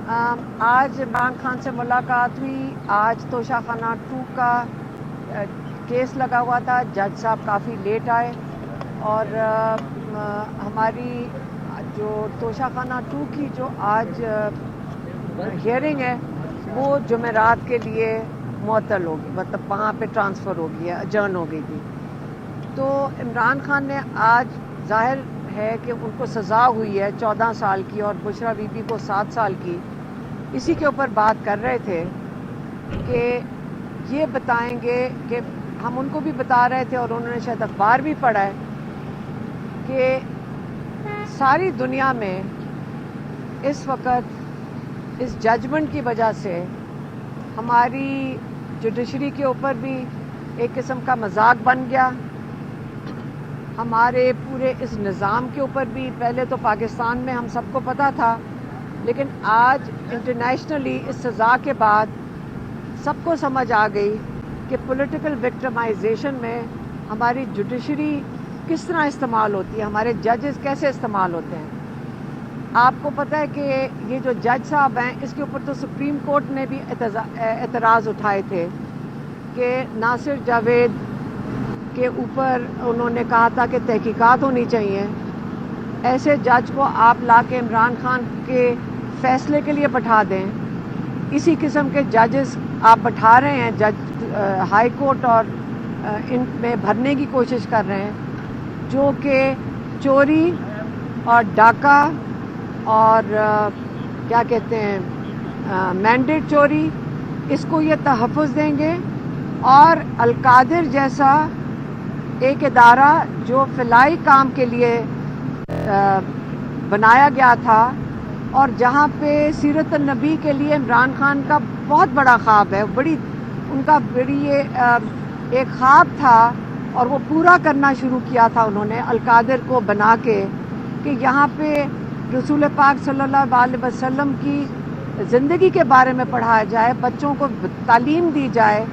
آج عمران خان سے ملاقات ہوئی. آج توشہ خانہ 2 کا کیس لگا ہوا تھا. جج صاحب کافی لیٹ آئے اور ہماری جو توشہ خانہ 2 کی جو آج ہیئرنگ ہے وہ جمعرات کے لیے معطل ہوگی، مطلب وہاں پہ ٹرانسفر ہوگی، اجرن ہو گئی تھی. تو عمران خان نے آج ظاہر ہے کہ ان کو سزا ہوئی ہے 14 سال کی اور بشرا بی بی کو 7 سال کی. اسی کے اوپر بات کر رہے تھے کہ یہ بتائیں گے کہ ہم ان کو بھی بتا رہے تھے اور انہوں نے شاید اخبار بھی پڑھا ہے کہ ساری دنیا میں اس وقت اس ججمنٹ کی وجہ سے ہماری جوڈیشری کے اوپر بھی ایک قسم کا مذاق بن گیا. ہمارے پورے اس نظام کے اوپر بھی پہلے تو پاکستان میں ہم سب کو پتہ تھا، لیکن آج انٹرنیشنلی اس سزا کے بعد سب کو سمجھ آ گئی کہ پولیٹیکل وکٹمائزیشن میں ہماری جوڈیشری کس طرح استعمال ہوتی ہے، ہمارے ججز کیسے استعمال ہوتے ہیں. آپ کو پتہ ہے کہ یہ جو جج صاحب ہیں اس کے اوپر تو سپریم کورٹ نے بھی اعتراض اٹھائے تھے کہ ناصر جاوید کے اوپر انہوں نے کہا تھا کہ تحقیقات ہونی چاہیے. ایسے جج کو آپ لا کے عمران خان کے فیصلے کے لیے بٹھا دیں. اسی قسم کے ججز آپ بٹھا رہے ہیں، جج ہائی کورٹ اور ان میں بھرنے کی کوشش کر رہے ہیں جو کہ چوری اور ڈاکہ اور کیا کہتے ہیں مینڈیٹ چوری، اس کو یہ تحفظ دیں گے. اور القادر جیسا ایک ادارہ جو فلاحی کام کے لیے بنایا گیا تھا اور جہاں پہ سیرت النبی کے لیے عمران خان کا بہت بڑا خواب ہے، ان کا یہ ایک خواب تھا اور وہ پورا کرنا شروع کیا تھا انہوں نے القادر کو بنا کے کہ یہاں پہ رسول پاک صلی اللہ علیہ وسلم کی زندگی کے بارے میں پڑھایا جائے، بچوں کو تعلیم دی جائے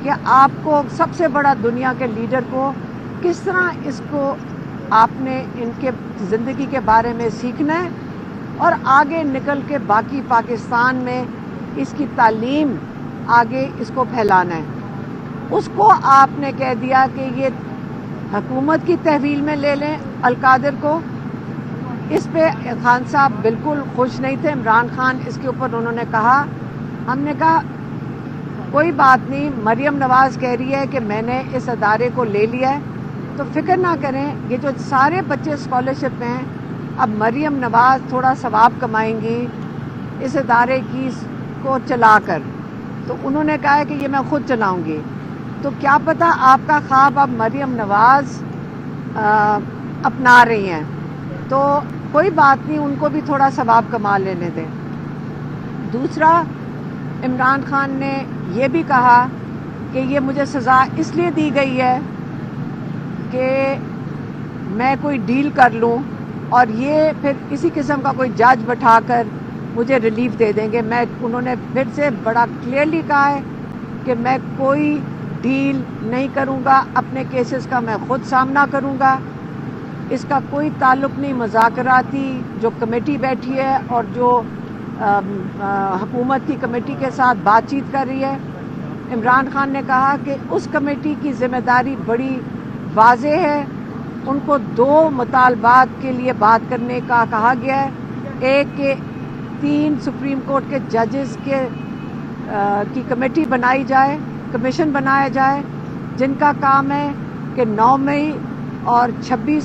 کہ آپ کو سب سے بڑا دنیا کے لیڈر کو کس طرح اس کو آپ نے ان کے زندگی کے بارے میں سیکھنا ہے اور آگے نکل کے باقی پاکستان میں اس کی تعلیم آگے اس کو پھیلانا ہے. اس کو آپ نے کہہ دیا کہ یہ حکومت کی تحویل میں لے لیں القادر کو. اس پہ خان صاحب بالکل خوش نہیں تھے. عمران خان اس کے اوپر انہوں نے کہا، ہم نے کہا کوئی بات نہیں، مریم نواز کہہ رہی ہے کہ میں نے اس ادارے کو لے لیا ہے تو فکر نہ کریں، یہ جو سارے بچے اسکالرشپ میں ہیں اب مریم نواز تھوڑا ثواب کمائیں گی اس ادارے کی کو چلا کر. تو انہوں نے کہا ہے کہ یہ میں خود چلاؤں گی. تو کیا پتہ آپ کا خواب اب مریم نواز اپنا رہی ہیں، تو کوئی بات نہیں، ان کو بھی تھوڑا ثواب کما لینے دیں. دوسرا، عمران خان نے یہ بھی کہا کہ یہ مجھے سزا اس لیے دی گئی ہے کہ میں کوئی ڈیل کر لوں اور یہ پھر اسی قسم کا کوئی جج بٹھا کر مجھے ریلیف دے دیں گے. انہوں نے پھر سے بڑا کلیئرلی کہا ہے کہ میں کوئی ڈیل نہیں کروں گا، اپنے کیسز کا میں خود سامنا کروں گا. اس کا کوئی تعلق نہیں مذاکراتی جو کمیٹی بیٹھی ہے اور جو حکومت کی کمیٹی کے ساتھ بات چیت کر رہی ہے. عمران خان نے کہا کہ اس کمیٹی کی ذمہ داری بڑی واضح ہے، ان کو 2 مطالبات کے لیے بات کرنے کا کہا گیا ہے. ایک کہ 3 سپریم کورٹ کے ججز کی کمیٹی بنائی جائے، کمیشن بنایا جائے، جن کا کام ہے کہ 9 مئی اور 26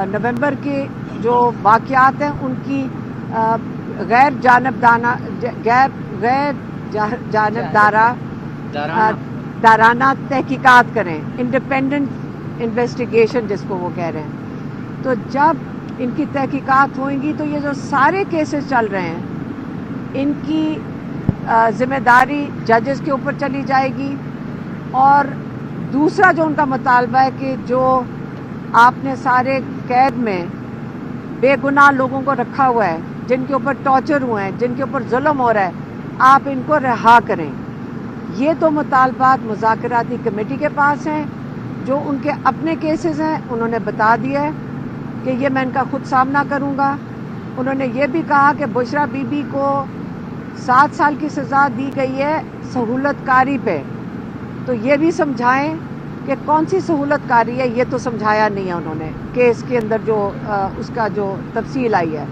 نومبر کے جو واقعات ہیں ان کی غیر جانبدارانہ تحقیقات کریں، انڈیپینڈنٹ انویسٹیگیشن جس کو وہ کہہ رہے ہیں. تو جب ان کی تحقیقات ہوئیں گی تو یہ جو سارے کیسز چل رہے ہیں ان کی ذمہ داری ججز کے اوپر چلی جائے گی. اور دوسرا جو ان کا مطالبہ ہے کہ جو آپ نے سارے قید میں بے گناہ لوگوں کو رکھا ہوا ہے، جن کے اوپر ٹارچر ہوئے ہیں، جن کے اوپر ظلم ہو رہا ہے، آپ ان کو رہا کریں. یہ 2 مطالبات مذاکراتی کمیٹی کے پاس ہیں. جو ان کے اپنے کیسز ہیں انہوں نے بتا دیا ہے کہ یہ میں ان کا خود سامنا کروں گا. انہوں نے یہ بھی کہا کہ بشرا بی بی کو 7 سال کی سزا دی گئی ہے سہولت کاری پہ، تو یہ بھی سمجھائیں کہ کون سی سہولت کاری ہے، یہ تو سمجھایا نہیں ہے انہوں نے کیس کے اندر جو اس کا جو تفصیل آئی ہے۔